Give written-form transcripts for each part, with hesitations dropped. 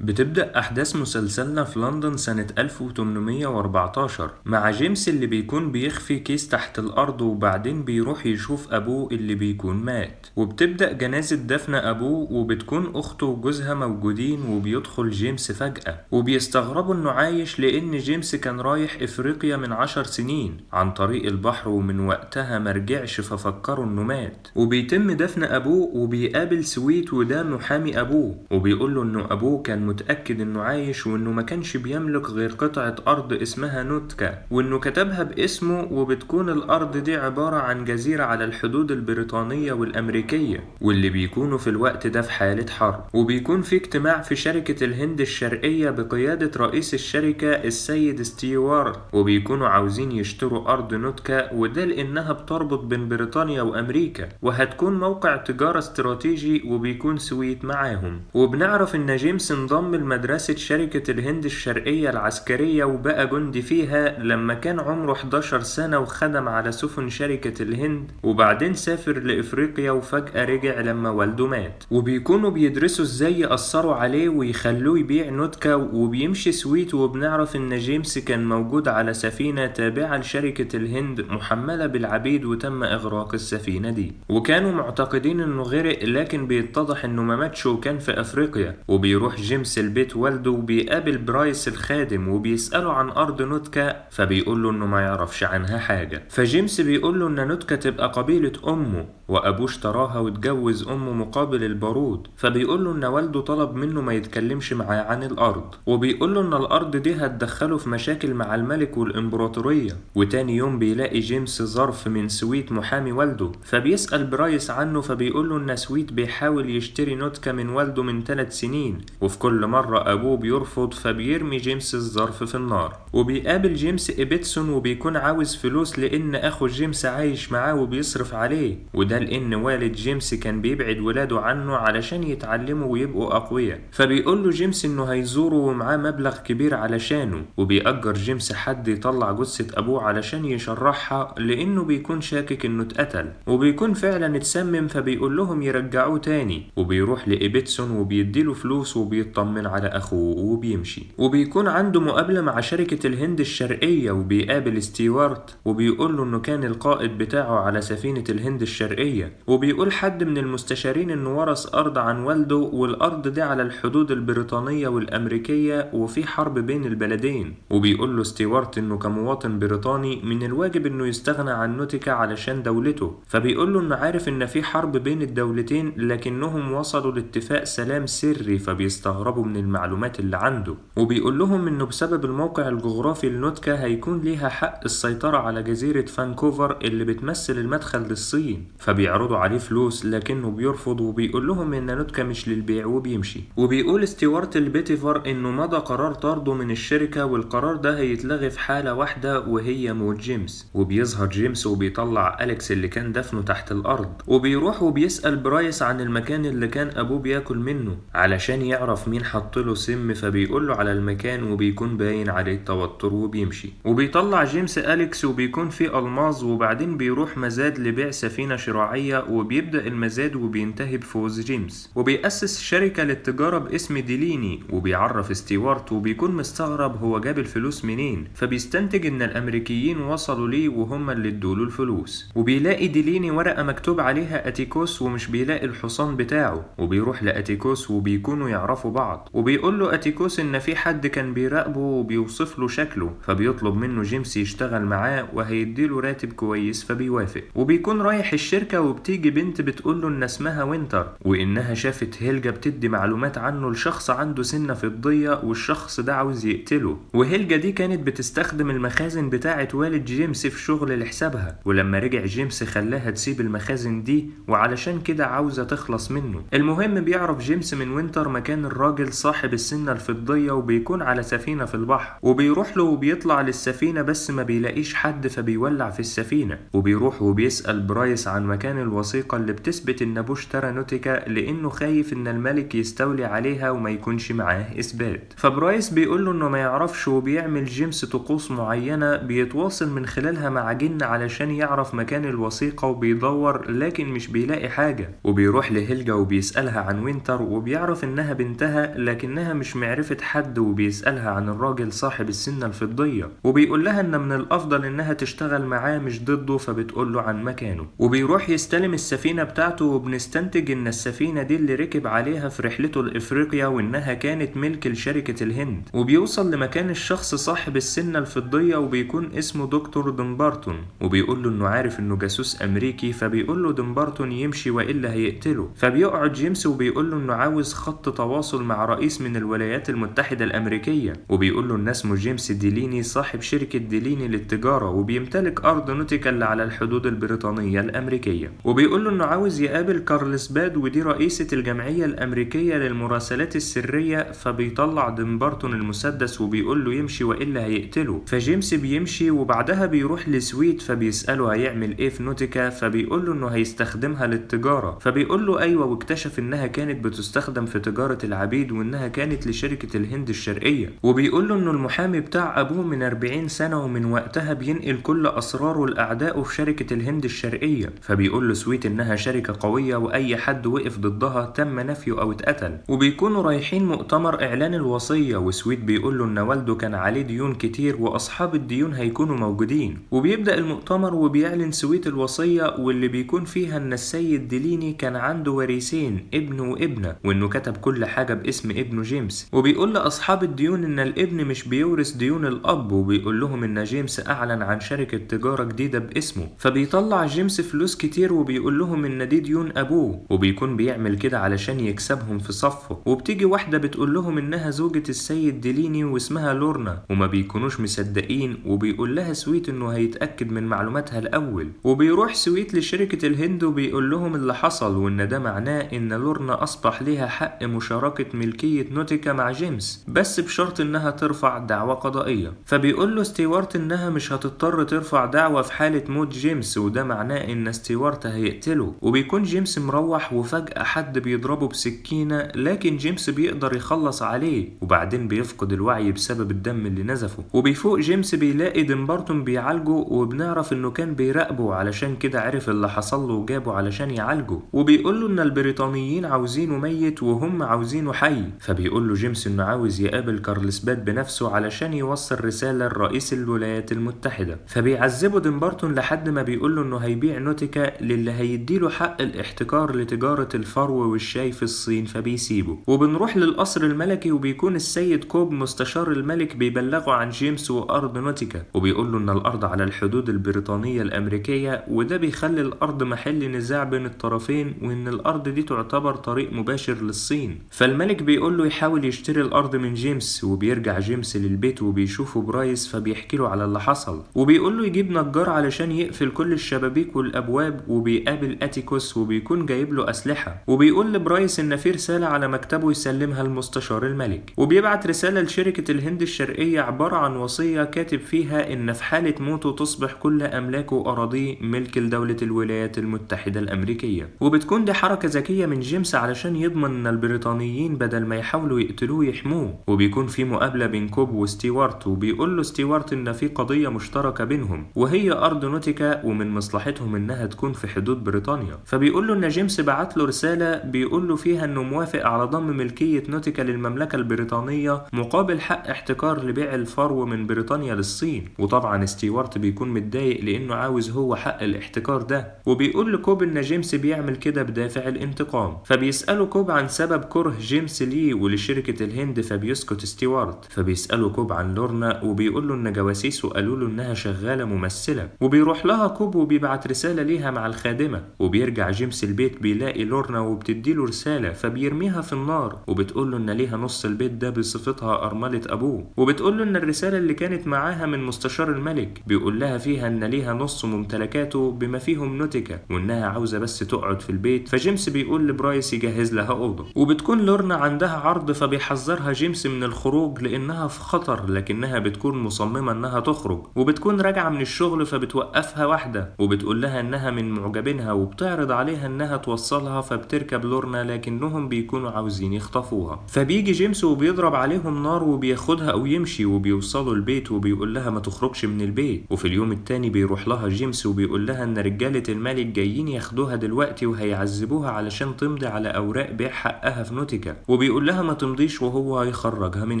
بتبدأ أحداث مسلسلنا في لندن سنة 1814 مع جيمس اللي بيكون بيخفي كيس تحت الأرض وبعدين بيروح يشوف أبوه اللي بيكون مات، وبتبدأ جنازة دفن أبوه وبتكون أخته وجوزها موجودين، وبيدخل جيمس فجأة وبيستغربوا إنه عايش لأن جيمس كان رايح إفريقيا من 10 سنين عن طريق البحر ومن وقتها مرجعش، ففكروا إنه مات. وبيتم دفن أبوه وبيقابل سويت وده محامي أبوه وبيقوله إنه أبوه كان متأكد إنه عايش وإنه ما كانش بيملك غير قطعة أرض اسمها نوتكا وإنه كتبها باسمه، وبتكون الأرض دي عبارة عن جزيرة على الحدود البريطانية والأمريكية واللي بيكونوا في الوقت ده في حالة حرب. وبيكون في اجتماع في شركة الهند الشرقية بقيادة رئيس الشركة السيد ستيوارت، وبيكونوا عاوزين يشتروا أرض نوتكا وده لأنها بتربط بين بريطانيا وأمريكا وهتكون موقع تجارة استراتيجي، وبيكون سويت معاهم. وبنعرف إن جيمس انضم لمدرسة شركة الهند الشرقية العسكرية وبقى جندي فيها لما كان عمره 11 سنة وخدم على سفن شركة الهند، وبعدين سافر لإفريقيا وفجأة رجع لما والده مات. وبيكونوا بيدرسوا ازاي يأثروا عليه ويخلوه يبيع نوتكا، وبيمشي سويت وبنعرف ان جيمس كان موجود على سفينة تابعة لشركة الهند محملة بالعبيد وتم إغراق السفينة دي، وكانوا معتقدين انه غرق لكن بيتضح انه ما ماتش وكان في أفريقيا. وبيروح جيمس البيت والده وبيقابل برايس الخادم وبيسأله عن أرض نوتكا، فبيقول له إنه ما يعرفش عنها حاجة. فجيمس بيقول له إن نوتكا تبقى قبيلة أمه وأبوه اشتراها واتجوز أمه مقابل البارود، فبيقول له إن والده طلب منه ما يتكلمش معاه عن الأرض، وبيقول له إن الأرض دي هتدخله في مشاكل مع الملك والإمبراطورية. وتاني يوم بيلاقي جيمس ظرف من سويت محامي والده، فبيسأل برايس عنه، فبيقول له إن سويت بيحاول يشتري نوتكا من والده من 3 سنين وفي كل مرة أبوه بيرفض، فبيرمي جيمس الظرف في النار. وبيقابل جيمس إبيتسون وبيكون عاوز فلوس لأن أخو جيمس عايش معاه وبيصرف عليه، وده لأن والد جيمس كان بيبعد ولاده عنه علشان يتعلموا ويبقوا أقوياء. فبيقول له جيمس إنه هيزوره ومعاه مبلغ كبير علشانه، وبيأجر جيمس حد يطلع جثة أبوه علشان يشرحها لأنه بيكون شاكك إنه اتقتل، وبيكون فعلا اتسمم، فبيقول لهم يرجعوه تاني. وبيروح لإبيتسون وبيديله فلوس وبيطمن على أخوه وبيمشي. وبيكون عنده مقابلة مع شركة الهند الشرقية وبيقابل ستيوارت وبيقول له إنه كان القائد بتاعه على سفينة الهند الشرقية، وبيقول حد من المستشارين إنه ورث أرض عن والده والأرض دي على الحدود البريطانية والأمريكية وفي حرب بين البلدين. وبيقول له ستيوارت إنه كمواطن بريطاني من الواجب إنه يستغنى عن نوتكا علشان دولته، فبيقول له إنه عارف إن في حرب بين الدولتين لكنهم وصلوا لاتفاق سلام سري، فبيستغربوا من المعلومات اللي عنده. وبيقول لهم انه بسبب الموقع الجغرافي لنوتكا هيكون ليها حق السيطرة على جزيرة فانكوفر اللي بتمثل المدخل للصين، فبيعرضوا عليه فلوس لكنه بيرفض وبيقول لهم ان نوتكا مش للبيع وبيمشي. وبيقول ستيوارت لبيتيفر انه مضى قرار طرده من الشركة والقرار ده هيتلغي في حالة واحدة وهي موت جيمس. وبيظهر جيمس وبيطلع أليكس اللي كان دفنه تحت الأرض، وبيروح وبيسأل برايس عن المكان اللي كان أبوه بياكل منه علشان يعرف مين حطله سم، فبيقوله على المكان وبيكون باين عليه التوتر وبيمشي. وبيطلع جيمس أليكس وبيكون فيه ألماظ، وبعدين بيروح مزاد لبيع سفينة شراعية وبيبدأ المزاد وبينتهي بفوز جيمس. وبيأسس شركة للتجارة باسم ديليني وبيعرف ستيوارت وبيكون مستغرب هو جاب الفلوس منين، فبيستنتج ان الامريكيين وصلوا ليه وهم اللي ادوله الفلوس. وبيلاقي ديليني ورقة مكتوب عليها أتيكوس ومش بيلاقي الحصان بتاعه، وبيروح لأتيكوس وبيكونوا يعرفوا بعض، وبيقول له أتيكوس إن في حد كان بيراقبه وبيوصف له شكله، فبيطلب منه جيمس يشتغل معاه وهيديله راتب كويس، فبيوافق. وبيكون رايح الشركة وبتيجي بنت بتقول له إن اسمها وينتر وإنها شافت هيلجا بتدي معلومات عنه لشخص عنده سنة فضية والشخص ده عاوز يقتله. وهيلجا دي كانت بتستخدم المخازن بتاعة والد جيمس في شغل لحسابها، ولما رجع جيمس خلاها تسيب المخازن دي وعلشان كده عاوزة تخلص منه. المهم بيعرف جيمس من وينتر مكان الراجل صاحب السنة الفضية وبيكون على سفينة في البحر، وبيروح له وبيطلع للسفينة بس ما بيلاقيش حد فبيولع في السفينة. وبيروح وبيسأل برايس عن مكان الوثيقة اللي بتثبت ان ابوه اشترى نوتكا لانه خايف ان الملك يستولي عليها وما يكونش معاه اثبات. فبرايس بيقول له انه ما يعرفش، وبيعمل جيمس طقوس معينة بيتواصل من خلالها مع جن علشان يعرف مكان الوثيقة، وبيدور لكن مش بيلاقي حاجة. وبيروح لهيلجا وبيسألها عن وينتر وبيعرف انها بنتها لها لكنها مش معرفة حد، وبيسألها عن الراجل صاحب السنة الفضية وبيقول لها ان من الافضل انها تشتغل معاه مش ضده، فبتقول له عن مكانه وبيروح يستلم السفينة بتاعته. وبنستنتج ان السفينة دي اللي ركب عليها في رحلته لإفريقيا وانها كانت ملك لشركة الهند. وبيوصل لمكان الشخص صاحب السنة الفضية وبيكون اسمه دكتور دمبارتون، وبيقول له انه عارف انه جاسوس امريكي، فبيقول له دمبارتون يمشي والا هيقتله. فبيقعد جيمس وبيقول له انه عاوز خط تواصل مع رئيس من الولايات المتحدة الامريكية، وبيقول له ان اسمه جيمس ديليني صاحب شركة ديليني للتجارة وبيمتلك ارض نوتيكا اللي على الحدود البريطانية الامريكية. وبيقول له انه عاوز يقابل كارلسباد ودي رئيسة الجمعية الامريكية للمراسلات السرية. فبيطلع دمبارتون المسدس وبيقول له يمشي والا هيقتله. فجيمس بيمشي وبعدها بيروح لسويت فبيسأله هيعمل ايه في نوتيكا، فبيقول له انه هيستخدمها للتجارة. فبيقول له ايوه، واكتشف انها كانت بتستخدم في تجارة العبيد وانها كانت لشركة الهند الشرقية. وبيقول له انه المحامي بتاع ابوه من 40 سنة ومن وقتها بينقل كل اسراره لاعدائه في شركة الهند الشرقية. فبيقول له سويت انها شركة قوية واي حد وقف ضدها تم نفيه او اتقتل. وبيكونوا رايحين مؤتمر اعلان الوصية، وسويت بيقول له ان والده كان عليه ديون كتير واصحاب الديون هيكونوا موجودين. وبيبدأ المؤتمر وبيعلن سويت الوصية واللي بيكون فيها ان السيد ديليني كان عنده وريثين، ابن وابنة، وانه كتب كل حاجة باسم ابنه جيمس. وبيقول لاصحاب الديون ان الابن مش بيورث ديون الاب، وبيقول لهم ان جيمس اعلن عن شركة تجارة جديدة باسمه. فبيطلع جيمس فلوس كتير وبيقول لهم ان دي ديون ابوه، وبيكون بيعمل كده علشان يكسبهم في صفه. وبتيجي واحدة بتقول لهم انها زوجة السيد ديليني واسمها لورنا، وما بيكونوش مصدقين. وبيقول لها سويت انه هيتأكد من معلوماتها الاول. وبيروح سويت لشركة الهند وبيقول لهم اللي حصل، وان ده معناه ان لورنا اصبح ليها حق مشاركة ملكية نوتيكا مع جيمس، بس بشرط انها ترفع دعوى قضائية. فبيقول له ستيوارت انها مش هتضطر ترفع دعوى في حالة موت جيمس، وده معناه ان ستيوارت هيقتله. وبيكون جيمس مروح وفجأة حد بيضربه بسكينة، لكن جيمس بيقدر يخلص عليه وبعدين بيفقد الوعي بسبب الدم اللي نزفه. وبيفوق جيمس بيلاقي دمبارتون بيعالجه، وبنعرف انه كان بيراقبه علشان كده عرف اللي حصل له وجابه علشان يعالجه. وبيقول له ان البريطانيين عاوزينه ميت وهم عاوزينه حي. فبيقول له جيمس انه عاوز يقابل كارلسباد بنفسه علشان يوصل رسالة لرئيس الولايات المتحدة. فبيعذبه دمبارتون لحد ما بيقول له انه هيبيع نوتيكا للي هيديله حق الاحتكار لتجارة الفرو والشاي في الصين، فبيسيبه. وبنروح للقصر الملكي وبيكون السيد كوب مستشار الملك بيبلغه عن جيمس وارض نوتيكا، وبيقول له ان الارض على الحدود البريطانية الامريكية، وده بيخلي الارض محل نزاع بين الطرفين، وان الارض دي تعتبر طريق مباشر للصين. فالملك بيقول له يحاول يشتري الارض من جيمس. وبيرجع جيمس للبيت وبيشوفه برايس فبيحكي له على اللي حصل، وبيقول له يجيب نجار علشان يقفل كل الشبابيك والابواب. وبيقابل اتيكوس وبيكون جايب له اسلحة، وبيقول لبرايس ان في رسالة على مكتبه يسلمها لمستشار الملك. وبيبعت رسالة لشركة الهند الشرقية عبارة عن وصية كاتب فيها ان في حالة موته تصبح كل املاكه واراضيه ملك لدولة الولايات المتحدة الامريكية. وبتكون دي حركة ذكية من جيمس علشان يضمن ان البريطانيين بدل ما يحاولوا يقتلوه يحموه. وبيكون في مقابلة بين كوب وستيوارت، وبيقول له ستيوارت ان في قضية مشتركة بينهم وهي ارض نوتيكا، ومن مصلحتهم انها تكون في حدود بريطانيا. فبيقول له ان جيمس بعت له رسالة بيقول له فيها انه موافق على ضم ملكية نوتيكا للمملكة البريطانية مقابل حق احتكار لبيع الفرو من بريطانيا للصين. وطبعا ستيوارت بيكون متضايق لانه عاوز هو حق الاحتكار ده. وبيقول لكوب ان جيمس بيعمل كده بدافع الانتقام. فبيسأله كوب عن سبب كره جيمس ليه ولشركة الهند، فبيسكت ستيوارت. فبيسأله كوب عن لورنا وبيقول له ان جواسيسه قالوا له انها شغالة ممثلة. وبيروح لها كوب وبيبعت رسالة ليها مع الخادمة. وبيرجع جيمس البيت بيلاقي لورنا وبتديله رسالة فبيرميها في النار، وبتقول له ان ليها نص البيت ده بصفتها ارملة ابوه. وبتقول له ان الرسالة اللي كانت معاها من مستشار الملك بيقول لها فيها ان ليها نص ممتلكاته بما فيهم نوتيكا، وانها عاوزة بس تقعد في البيت. فجيمس بيقول لبرايس يجهز لها اوضة. وبتكون لورنا عندها عرض فبيحذرها جيمس من الخروج لانها في خطر، لكنها بتكون مصممة انها تخرج. وبتكون راجعة من الشغل فبتوقفها واحدة وبتقول لها انها من معجبينها وبتعرض عليها انها توصلها. فبتركب لورنا لكنهم بيكونوا عاوزين يخطفوها. فبيجي جيمس وبيضرب عليهم نار وبياخدها او يمشي. وبيوصلوا البيت وبيقول لها ما تخرجش من البيت. وفي اليوم التاني بيروح لها جيمس وبيقول لها ان رجالة الملك جايين ياخدوها دلوقتي وهيعذبوها علشان تمضي على اوراق بيع حقها في نوتيكا. وبيقول لها ما تمضيش وهو هيخرجها من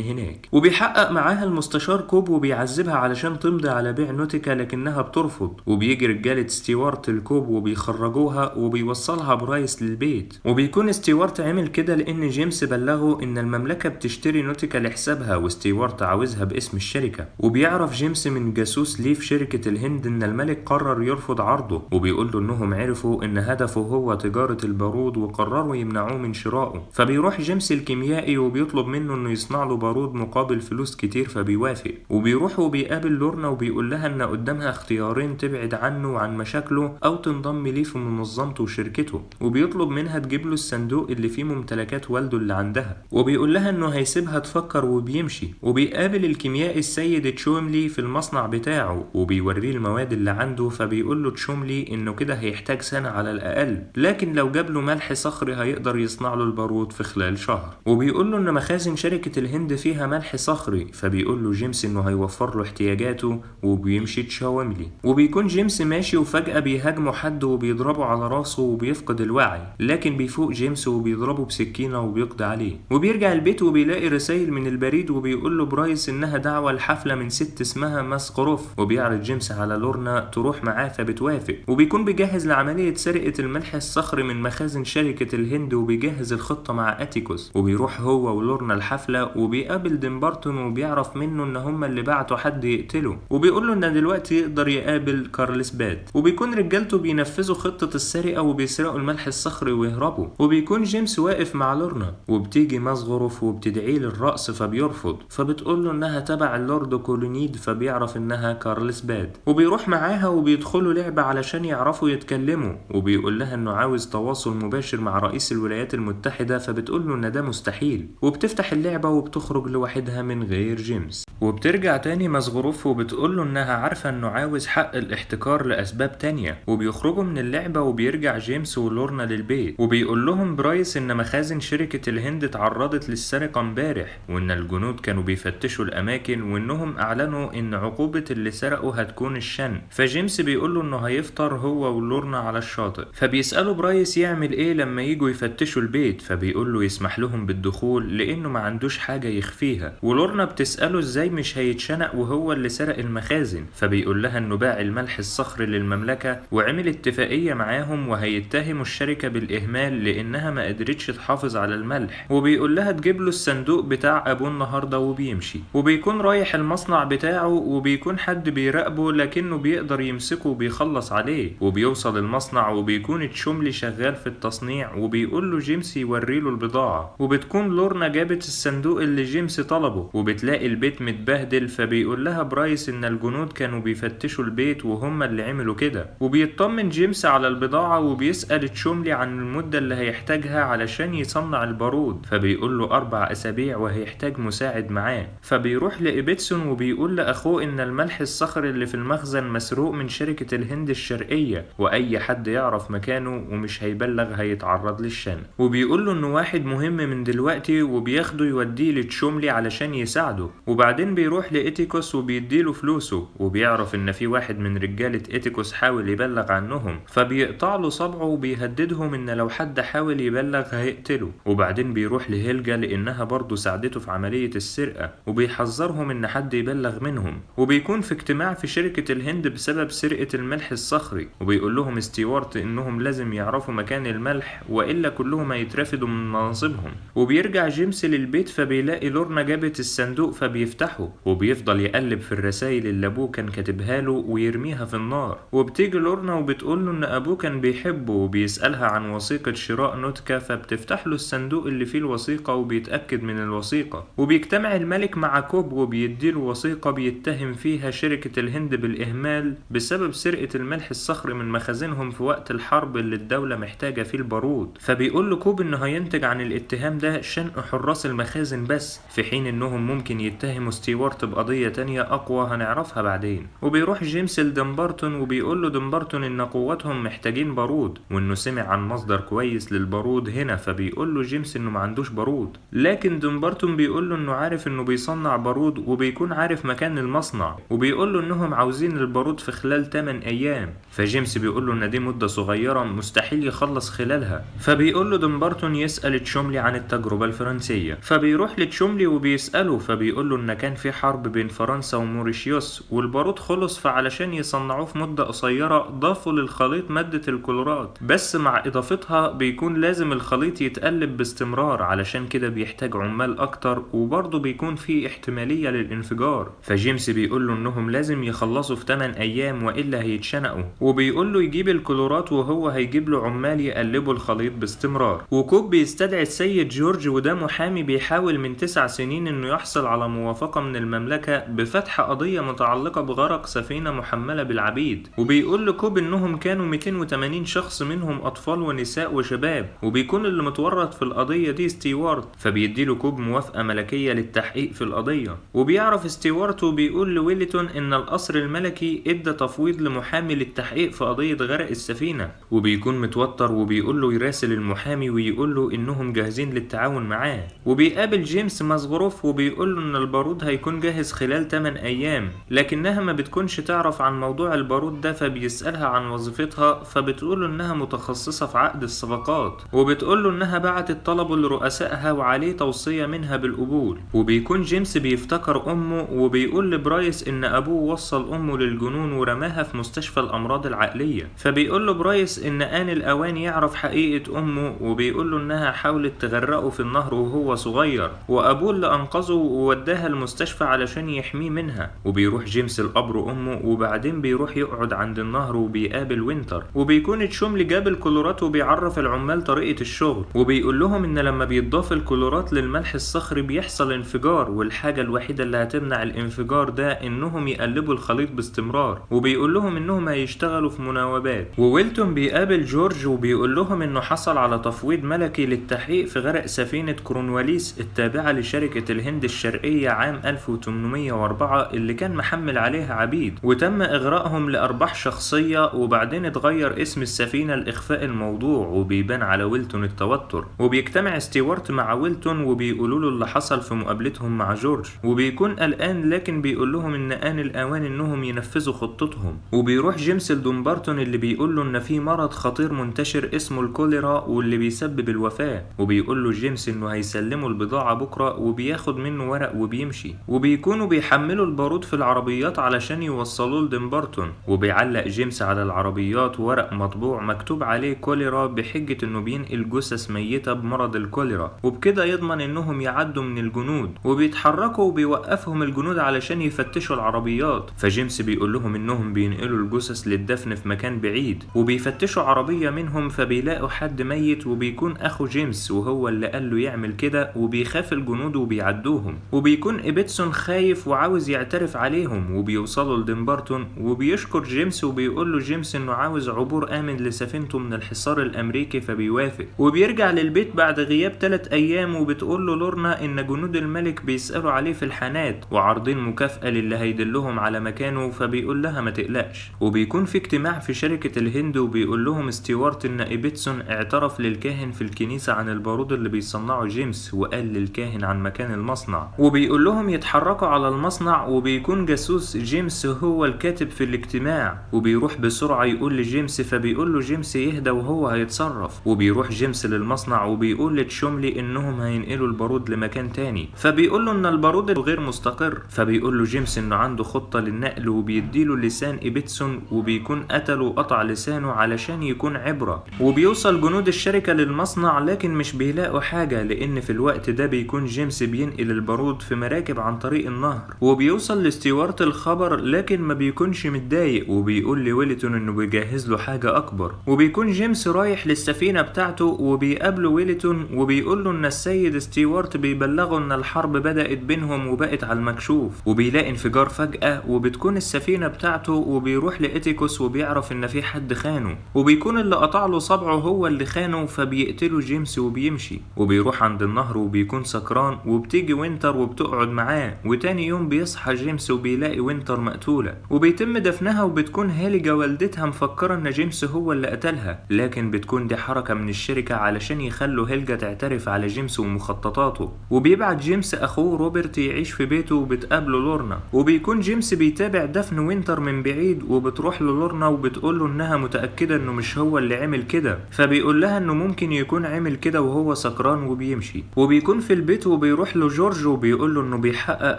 هناك. وبيحقق معاها المستشار كوب وبيعذبها علشان تمضي على بيع نوتيكا لكنها بترفض، وبيجي رجالة ستيوارت الكوب وبيخرجوها وبيوصلها برايس للبيت. وبيكون ستيوارت عمل كده لان جيمس بلغه ان المملكة بتشتري نوتيكا لحسابها وستيوارت عاوزها باسم الشركة. وبيعرف جيمس من جاسوس ليه في شركة الهند ان الملك قرر يرفض عرضه، وبيقول له انهم عرفوا ان هدفه هو تجارة البارود وقرروا يمنعوه من شرائه. فبيروح جيمس الكيميائي وبيطلب منه انه يصنع له بارود مقابل فلوس كتير، فبيوافق. وبيروح وبيقابل لورنا وبيقول لها ان قدامها اختيارين تبعد عنه وعن مشاكله او تنضم ليه في منظمته وشركته. وبيطلب منها تجيب له الصندوق اللي فيه ممتلكات والده اللي عندها، وبيقول لها انه هيسيبها تفكر وبيمشي. وبيقابل الكيميائي السيد تشوملي في المصنع بتاعه وبيوريه المواد اللي عنده، فبيقول له تشوملي انه كده هيحتاج سنة على الاقل، لكن لو جاب له ملح صخري هيقدر يصنع له البارود في خلال شهر. وبيقول له ان مخازن شركة الهند فيها ملح صخري، فبيقول له جيمس انه هيوفر له احتياجاته وبيمشي تشاوملي. وبيكون جيمس ماشي وفجأة بيهاجمه حد وبيضربه على راسه وبيفقد الوعي، لكن بيفوق جيمس وبيضربه بسكينة وبيقضي عليه. وبيرجع البيت وبيلاقي رسائل من البريد وبيقول له برايس انها دعوة لحفلة من ست اسمها ماسقروف، وبيعرض جيمس على لورنا تروح معاه فبتوافق. وبيكون بيجهز لعملية سرقة الملح الصخري من مخازن شركة الهند وبيجهز الخطة مع اتيكوس. وبيروح هو ولورنا الحفلة وبيقابل ديمبارتون وبيعرف منه ان هما اللي بعتوا حد يقتله، وبيقول له ان دلوقتي يقدر يقابل كارلسباد. وبيكون رجالته بينفذوا خطة السرقة وبيسرقوا الملح الصخري ويهربوا. وبيكون جيمس واقف مع لورنا وبتيجي ماسغروف وبتدعيه للرقص فبيرفض، فبتقول له انها تبع اللورد كولونيد فبيعرف انها كارلسباد. وبيروح معاها وبيدخلوا لعبة علشان يعرفوا يتكلموا، وبيقول لها انه عاوز تواصل مباشر مع رئيس الولايات المتحدة، فبتقول له ان ده مستحيل. وبتفتح اللعبة وبتخرج لوحدها من غير جيمس. وبترجع تاني ماسغروف وبتقول له انها عارفة انه عاوز حق الاحتكار لاسباب تانية. وبيخرجوا من اللعبة وبيرجع جيمس ولورنا للبيت، وبيقول لهم برايس ان مخازن شركة الهند اتعرضت للسرقة امبارح، وان الجنود كانوا بيفتشوا الاماكن، وانهم اعلنوا ان عقوبة اللي سرقوا هتكون الشن. فجيمس بيقول له انه هيفطر هو ولورنا على الشاطئ. فبيسأله برايس يعمل ايه لما يجوا يفتشوا البيت، فبيقول له يسمح لهم بالدخول لانه ما عندوش حاجة يخفيها. ولورنا بتسأله ازاي مش هيتشنق وهو اللي سرق المخازن، فبيقول لها انه باع الملح الصخري للمملكة وعمل اتفاقية معاهم وهيتهموا الشركة بالاهمال لانها ما قدرتش تحافظ على الملح. وبيقول لها تجيب له الصندوق بتاع ابوه النهارده وبيمشي. وبيكون رايح المصنع بتاعه وبيكون حد بيراقبه لكنه بيقدر يمسكه وبيخلص عليه. وبيوصل المصنع وبيكون تشوملي شغال في التصنيع وبيقول له جيمس يوريله البضاعة. وبتكون لورنا جابت الصندوق اللي جيمس طلبه وبتلاقي البيت متبهدل، فبيقول لها برايس ان الجنود كانوا بيفتشوا البيت وهم اللي عملوا كده. وبيطمن جيمس على البضاعة وبيسأل تشوملي عن المدة اللي هيحتاجها علشان يصنع البارود، فبيقول له 4 أسابيع وهيحتاج مساعد معاه. فبيروح لإبيتسون وبيقول لأخوه إن الملح الصخري اللي في المخزن مسروق من شركة الهند الشرقية، وأي حد يعرف مكانه ومش هيبلغ هيتعرض للشن. وبيقول له إنه واحد مهم من دلوقتي وبياخده يوديه لتشوملي علشان يساعده. وبعدين بيروح لإتيكوس وبيديله فلوسه، وبيعرف إن في واحد من رجالة إتيكوس حاول يبلغ عنهم، فبيقطع له صبعه وبيهددهم إن لو حد حاول يبلغ هيقتله. وبعدين بيروح لهيلجا لانها برضه ساعدته في عملية السرقة، وبيحذرهم ان حد يبلغ منهم. وبيكون في اجتماع في شركة الهند بسبب سرقة الملح الصخري، وبيقول لهم ستيوارت انهم لازم يعرفوا مكان الملح والا كلهم هيترفدوا من مناصبهم. وبيرجع جيمس للبيت فبيلاقي لورنا جابت الصندوق فبيفتحه، وبيفضل يقلب في الرسائل اللي ابوه كان كاتبها له ويرميها في النار. وبتيجي لورنا وبتقول له ان ابوه كان بيحبه وبيسألها عن وثيقة شراء نوتيكا، فبتفتح له الصندوق اللي فيه الوثيقة وبيتأكد من الوثيقة. وبيجتمع الملك مع كوب وبيديله وثيقة بيتهم فيها شركة الهند بالإهمال بسبب سرقة الملح الصخري من مخازنهم في وقت الحرب اللي الدولة محتاجة فيه البارود. فبيقول له كوب انه هينتج عن الاتهام ده شنق حراس المخازن بس، في حين انهم ممكن يتهموا ستيوارت بقضية تانية اقوى هنعرفها بعدين. وبيروح جيمس لدمبارتون وبيقول له دمبارتون ان قوتهم محتاجين بارود، وانه سمع عن مصدر كويس للبارود هنا. فبيقول له جيمس انه ما عندوش بارود، لكن دمبارتون بيقول له انه عارف انه بيصنع بارود وبيكون عارف مكان المصنع، وبيقول له انهم عاوزين البارود في خلال 8 ايام. فجيمس بيقول له ان دي مدة صغيرة مستحيل يخلص خلالها. فبيقول له دمبارتون يسأل تشوملي عن التجربة الفرنسية. فبيروح لتشوملي وبيسأله، فبيقول له إن كان في حرب بين فرنسا وموريشيوس والبارود خلص، فعلشان يصنعوه في مدة قصيرة ضافوا للخليط مادة الكلورات، بس مع إضافتها بيكون لازم الخليط يتقلب باستمرار، علشان كده بيحتاج عمال أكتر، وبرضه بيكون في احتمالية للانفجار. فجيمس بيقول له إنهم لازم يخلصوا في 8 أيام وإلا هيتشنقوا، وبيقول له يجيب الكلورات وهو هيجيب له عمال يقلبوا الخليط باستمرار. وكوب بيستدعي السيد جورج، وده محامي بيحاول من 9 سنين إنه يحصل على موافقة من المملكة بفتح قضية متعلقة بغرق سفينة محملة بالعبيد. وبيقول لكوب إنهم كانوا 280 شخص، منهم أطفال ونساء وشباب، وبيكون اللي متورط في القضية دي ستيوارت. فبيديله كوب موافقة ملكية للتحقيق في القضية. وبيعرف ستيوارت وبيقول لويلتون إن القصر الملكي ادى تفويض لمحامي للتحقيق في قضية غرق السفينة، وبيكون متوتر وبيقول له يراسل المحامي ويقول له إنهم جاهزين للتعاون معاه. وبيقابل جيمس مازغروف وبيقول له إن البارود هيكون جاهز خلال 8 أيام، لكنها ما بتكونش تعرف عن موضوع البارود ده. فبيسألها عن وظيفتها، فبتقول له إنها متخصصة في عقد الصفقات، وبتقول له إنها بعتت طلبه لرؤسائها وعليه توصية منها بالقبول. وبيكون جيمس بيفتكر أمه، وبيقول لبرايس إن أبوه وصل أمه للجنون ورماها في مستشفى الأمراض العقلية. فبيقول له برايس إن آن الأوان يعرف حقيقة أمه، وبيقول له إنها حاولت تغرقه في النهر وهو صغير، وأبوه اللي أنقذه ووداها المستشفى علشان يحميه منها. وبيروح جيمس لقبر أمه، وبعدين بيروح يقعد عند النهر وبيقابل وينتر، وبيكون تشوملي جاب الكلورات وبيعرف العمال طريقة الشغل، وبيقول لهم إن لما بيضاف الكلورات للملح الصخري بيحصل انفجار، والحاجة الوحيدة اللي هتمنع الانفجار ده إنهم يقلبوا الخليط باستمرار. وبيقول لهم إنهم هيشتغلوا في مناوبات. وويلتون بيقابل جورج وبيقول لهم إنه حصل على تفويض ملكي للتحقيق في غرق سفينة كورنواليس التابعة لشركة الهند الشرقية عام 1804 اللي كان محمل عليها عبيد، وتم إغراءهم لأرباح شخصية، وبعدين اتغير اسم السفينة لإخفاء الموضوع. وبيبان على ويلتون التوتر، وبيجتمع ستيوارت مع ويلتون وبيقولوا له اللي حصل في مقابلتهم مع جورج، وبيكون قلقان لكن بيقول لهم إن آن الأوان إنهم ينفذوا خطتهم. وبيروح جيمس لدومبرتون اللي بيقول له إن في مرض خطير منتشر اسمه الكوليرا واللي بيسبب الوفاة، وبيقول له جيمس إنه هيسلموا البضاعة بكرة، وبياخد منه ورق وبيمشي. وبيكونوا بيحملوا البارود في العربيات علشان يوصلوه لدومبرتون، وبيعلق جيمس على العربيات ورق مطبوع مكتوب عليه كوليرا بحجة إنه بينقل جثث ميتة بمرض الكوليرا، وبكده يضمن إنهم يعدوا من الجنود. وبيتحركوا وبيوقفهم الجنود علشان يفتشوا العربيات، فجيمس بيقول لهم إنهم بينقلوا الجثث للدفن في مكان بعيد، وبيفتشوا عربية منهم فبيلاقوا حد ميت، وبيكون أخو جيمس وهو اللي قال له يعمل كده، وبيخاف الجنود وبيعدوهم. وبيكون إبيتسون خايف وعاوز يعترف عليهم، وبيوصلوا لديمبرتون وبيشكر جيمس، وبيقول له جيمس إنه عاوز عبور آمن لسفينته من الحصار الأمريكي، فبيوافق. وبيرجع للبيت بعد غياب 3 أيام، وبتقول له لورنا إن جنود الملك بيسألوا عليه في الحانات وعارضين مكافأة للي هيدلهم على مكانه، فبيقول لها ما تقلقش. وبيكون في اجتماع في شركة الهند، وبيقول لهم ستيوارت إن إبيتسون اعترف للكاهن في الكنيسة عن البارود اللي بيصنعه جيمس، وقال للكاهن عن مكان المصنع، وبيقول لهم يتحركوا على المصنع. وبيكون جاسوس جيمس هو الكاتب في الاجتماع، وبيروح بسرعة يقول لجيمس، فبيقول له جيمس يهدى وهو هيتصرف. وبيروح جيمس للمصنع وبيقول لتشوملي إنهم هينقلوا البارود لمكان تاني، فبيقول له إن البارود غير مستقر. فبيقول له جيمس إنه عنده خطة للنقل، وبيديله لسان إبيتسون، وبيكون قتله وقطع لسانه علشان يكون عبرة. وبيوصل جنود الشركة للمصنع لكن مش بيلاقوا حاجة، لأن في الوقت ده بيكون جيمس بينقل البارود في مراكب عن طريق النهر. وبيوصل لستيوارت الخبر لكن ما بيكونش متضايق، وبيقول لويلتون إنه بيجهز له حاجة أكبر. وبيكون جيمس رايح للسفينة بتاعته، وبيقابله ويلتون وبيقول له إن السيد ستيوارت بيبلغه إن الحرب بدأت بينهم وبقت على المكشوف. وبيلاقي انفجار فجأة، وبتكون السفينة بتاعته، وبيروح لإتيكوس وبيعرف إن في حد خانه، وبيكون اللي قطع له صبعه هو اللي خانه، فبيقتله جيمس وبيمشي. وبيروح عند النهر وبيكون سكران، وبتيجي وينتر وبتقعد معاه. وتاني يوم بيصحى جيمس وبيلاقي وينتر مقتولة، وبيتم دفنها. وبتكون هاليجا والدتها مفكرة إن جيمس هو اللي قتلها، لكن بتكون دي حركة من الشركة علشان يخلوا هيلجا تعترف على جيمس ومخططاته. وبيبعت جيمس أخوه روبرت يعيش في بيته، وبتقابله لورنا. وبيكون جيمس بيتابع دفن وينتر من بعيد، وبتروح لورنا وبتقول له إنها متأكدة إنه مش هو اللي عمل كده، فبيقول لها إنه ممكن يكون عمل كده وهو وهو سكران وبيمشي. وبيكون في البيت وبيروح له جورج وبيقول له انه بيحقق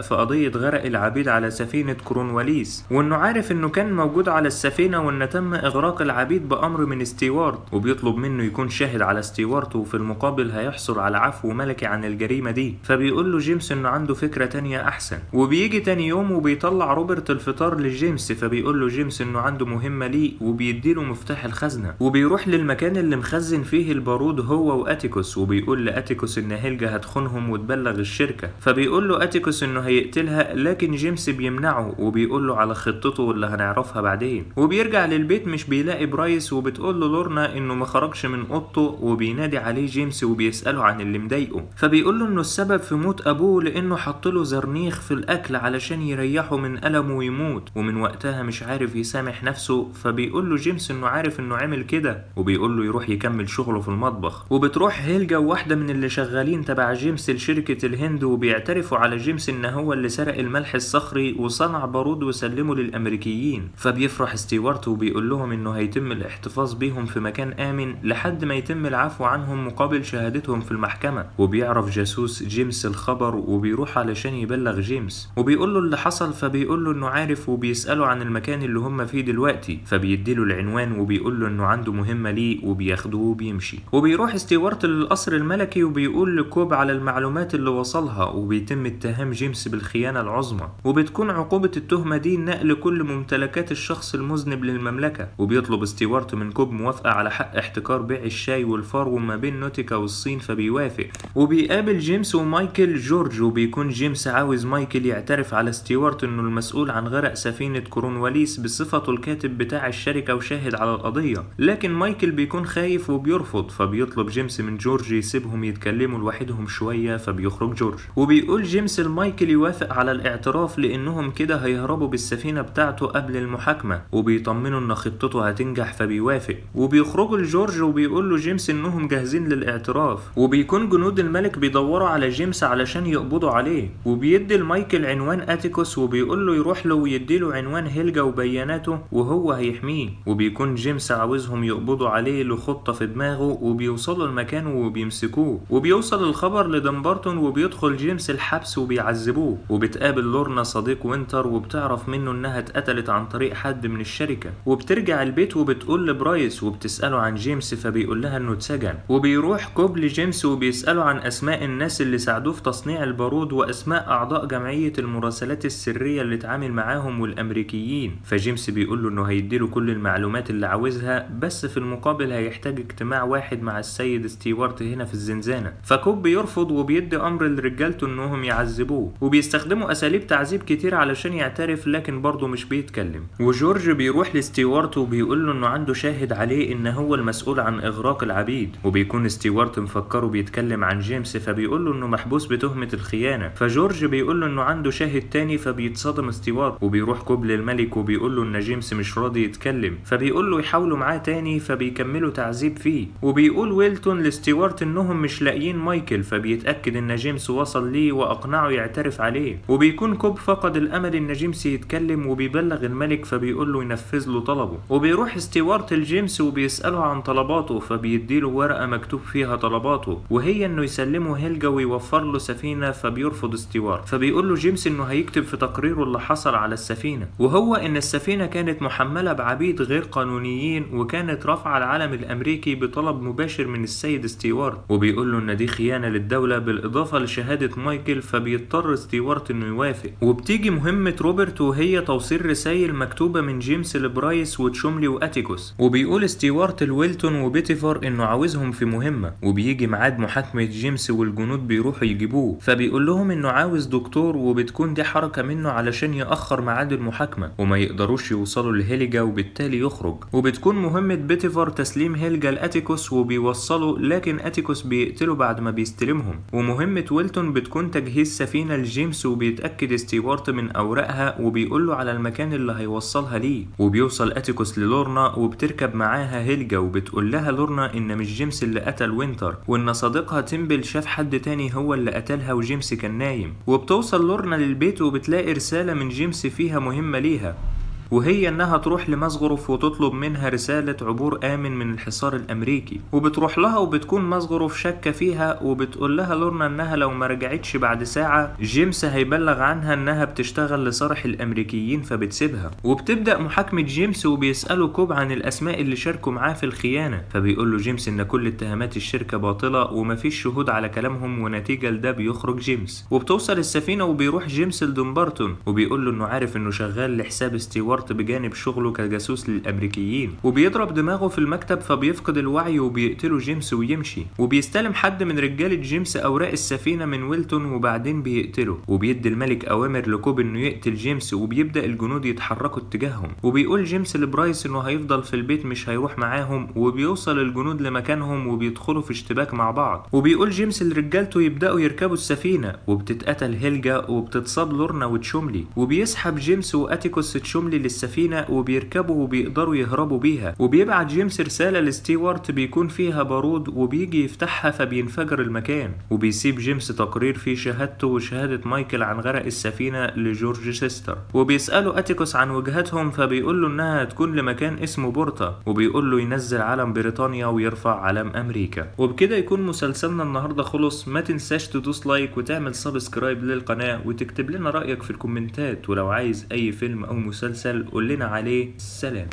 في قضية غرق العبيد على سفينة كورنواليس، وانه عارف انه كان موجود على السفينة وان تم اغراق العبيد بامر من ستيوارت، وبيطلب منه يكون شاهد على ستيوارت وفي المقابل هيحصل على عفو ملكي عن الجريمة دي. فبيقول له جيمس انه عنده فكرة تانية احسن. وبيجي تاني يوم وبيطلع روبرت الفطار لجيمس، فبيقول له جيمس انه عنده مهمة ليه وبيديله مفتاح الخزنة. وبيروح للمكان اللي مخزن فيه البارود هو واتيكوس، وبيقول لاتيكوس ان هيلجا هتخونهم وتبلغ الشركة. فبيقول له اتيكوس انه هيقتلها، لكن جيمس بيمنعه وبيقول له على خطته اللي هنعرفها بعدين. وبيرجع للبيت مش بيلاقي برايس، وبتقول له لورنا انه ما خرجش من اوضته، وبينادي عليه جيمس وبيسأله عن اللي مضايقه. فبيقول له انه السبب في موت ابوه لانه حط له زرنيخ في الاكل علشان يريحه من ألمه ويموت، ومن وقتها مش عارف يسامح نفسه. فبيقول له جيمس انه عارف انه عمل كده، وبيقول له يروح يكمل شغله في المطبخ. وبتروح هيلجا وواحدة من اللي شغالين تبع جيمس لشركة الهند، وبيعترفوا على جيمس ان هو اللي سرق الملح الصخري وصنع بارود وسلمه للامريكيين. فبيفرح ستيوارت وبيقول لهم انه هيتم الاحتفاظ بيهم في مكان امن لحد ما يتم العفو عنهم مقابل شهادتهم في المحكمة. وبيعرف جاسوس جيمس الخبر وبيروح علشان يبلغ جيمس وبيقول له اللي حصل. فبيقول له انه عارف وبيسأله عن المكان اللي هم فيه دلوقتي، فبيديله العنوان وبيقول له انه عنده مهمة ليه وبياخدوه وبيمشي. وبيروح ستيوارت للقصر الملكي وبيقول لكوب على المعلومات اللي وصلها، وبيتم اتهام جيمس بالخيانة العظمى، وبتكون عقوبة التهمة دي نقل كل ممتلكات الشخص المذنب للمملكة. وبيطلب ستيوارت من كوب موافقة على حق احتكار بيع الشاي والفرو ما بين نوتيكا والصين، فبيوافق. وبيقابل جيمس ومايكل جورج، وبيكون جيمس عاوز مايكل يعترف على ستيوارت انه المسؤول عن غرق سفينة كورنواليس بصفته الكاتب بتاع الشركة وشاهد على القضية، لكن مايكل بيكون خايف وبيرفض. فبيطلب جيمس من جورج يسيبهم يتكلموا لوحدهم شوية، فبيخرج جورج. وبيقول جيمس لمايكل يوافق على الاعتراف لانهم كده هيهربوا بالسفينة بتاعته قبل المحاكمة، وبيطمنوا ان خطته هتنجح فبيوافق. وبيخرجوا لجورج وبيقول له جيمس انهم جاهزين للاعتراف، وبيكون جنود الملك بيدوروا على جيمس علشان يقبضوا عليه. وبيدي لمايكل عنوان اتيكوس وبيقول له يروح له ويديله عنوان هيلجا وبياناته وهو هيحميه. وبيكون جيمس عاوزهم يقبضوا عليه لخطة في دماغه، وبيوصلوا المكان وبيمسكوه. وبيوصل الخبر لدمبرتون وبيدخل جيمس الحبس وبيعذبوه. وبتقابل لورنا صديق وينتر وبتعرف منه انها اتقتلت عن طريق حد من الشركة. وبترجع البيت وبتقول لبرايس وبتسأله عن جيمس، فبيقول لها انه اتسجن. وبيروح كوب لجيمس وبيسأله عن اسماء الناس اللي ساعدوه في تصنيع البارود واسماء اعضاء جمعية المراسلات السرية اللي اتعامل معاهم والامريكيين. فجيمس بيقول له انه هيديله كل المعلومات اللي عاوزها، بس في المقابل هيحتاج اجتماع واحد مع السيد ستيوارت هنا في الزنزانة. فكوب بيرفض وبيدي امر لرجالته انهم يعذبوه، وبيستخدموا اساليب تعذيب كتير علشان يعترف، لكن برضه مش بيتكلم. وجورج بيروح لستيوارت وبيقول له انه عنده شاهد عليه ان هو المسؤول عن اغراق العبيد. وبيكون ستيوارت مفكره بيتكلم عن جيمس، فبيقول له انه محبوس بتهمة الخيانة. فجورج بيقول له انه عنده شاهد تاني، فبيتصدم ستيوارت. وبيروح كوب للملك وبيقول له ان جيمس مش راضي يتكلم، فبيقول له يحاولوا معاه تاني، فبيكملوا تعذيب فيه. وبيقول ويلتون لستيوارت انهم مش لاقيين مايكل، فبيتأكد ان جيمس وصل ليه واقنعه يعترف عليه. وبيكون كوب فقد الامل ان جيمس يتكلم وبيبلغ الملك، فبيقول له ينفذ له طلبه. وبيروح ستيوارت لجيمس وبيسأله عن طلباته، فبيديله ورقة مكتوب فيها طلباته، وهي انه يسلمه هيلجا ويوفر له سفينة. فبيرفض ستيوارت، فبيقول له جيمس انه هيكتب في تقريره اللي حصل على السفينة، وهو ان السفينة كانت محملة بعبيد غير قانونيين، وكانت رافعة العلم الامريكي بطلب مباشر من السيد ستيوارت. وبيقول له ان دي خيانة للدولة بالاضافة لشهادة مايكل، فبيضطر ستيوارت انه يوافق. وبتيجي مهمة روبرت وهي توصيل رسائل مكتوبة من جيمس لبرايس وتشوملي واتيكوس. وبيقول ستيوارت لويلتون وبيتيفر انه عاوزهم في مهمة، وبيجي ميعاد محاكمة جيمس والجنود بيروحوا يجيبوه، فبيقول لهم انه عاوز دكتور، وبتكون دي حركة منه علشان يأخر ميعاد المحاكمة وما يقدروش يوصلوا لهيلجا، وبالتالي يخرج. وبتكون مهمة بيتيفر تسليم هيلجا لاتيكوس وبيوصلوا، لكن اتيكوس بيقتله بعد ما بيستلمهم. ومهمة ويلتون بتكون تجهيز سفينة لجيمس، وبيتأكد ستيوارت من اوراقها وبيقول له على المكان اللي هيوصلها ليه. وبيوصل اتيكوس للورنا وبتركب معاها هيلجا، وبتقول لها لورنا ان مش جيمس اللي قتل وينتر، وان صديقها تيمبل شاف حد تاني هو اللي قتلها وجيمس كان نايم. وبتوصل لورنا للبيت وبتلاقي رسالة من جيمس فيها مهمة ليها، وهي انها تروح لمزغرف وتطلب منها رسالة عبور آمن من الحصار الأمريكي، وبتروح لها وبتكون مزغرف شاكة فيها، وبتقول لها لورنا انها لو ما رجعتش بعد ساعة جيمس هيبلغ عنها انها بتشتغل لصالح الأمريكيين فبتسيبها. وبتبدأ محاكمة جيمس وبيسأله كوب عن الأسماء اللي شاركوا معاه في الخيانة، فبيقول له جيمس ان كل اتهامات الشركة باطلة ومفيش شهود على كلامهم، ونتيجة لده بيخرج جيمس. وبتوصل السفينة وبيروح جيمس لدمبرتون وبيقول له انه عارف انه شغال لحساب ستيوارت بجانب شغله كجاسوس للأمريكيين، وبيضرب دماغه في المكتب فبيفقد الوعي وبيقتله جيمس ويمشي. وبيستلم حد من رجالة جيمس أوراق السفينة من ويلتون وبعدين بيقتله، وبيدي الملك أوامر لكوب انه يقتل جيمس، وبيبدأ الجنود يتحركوا اتجاههم. وبيقول جيمس لبرايس انه هيفضل في البيت مش هيروح معاهم، وبيوصل الجنود لمكانهم وبيدخلوا في اشتباك مع بعض. وبيقول جيمس لرجالته يبدأوا يركبوا السفينة، وبتتقتل هيلجا وبتتصاب لورنا وتشوملي، وبيسحب جيمس واتيكوس تشوملي للسفينة وبيركبوا وبيقدروا يهربوا بيها. وبيبعت جيمس رسالة لستيوارت بيكون فيها بارود وبيجي يفتحها فبينفجر المكان. وبيسيب جيمس تقرير فيه شهادته وشهادة مايكل عن غرق السفينة لجورج سيستر، وبيسأله اتيكوس عن وجهتهم فبيقول له انها هتكون لمكان اسمه بورتا، وبيقول له ينزل علم بريطانيا ويرفع علم امريكا. وبكده يكون مسلسلنا النهارده خلص. ما تنساش تدوس لايك وتعمل سبسكرايب للقناة وتكتب لنا رأيك في الكومنتات، ولو عايز اي فيلم او مسلسل قول لنا عليه. سلام.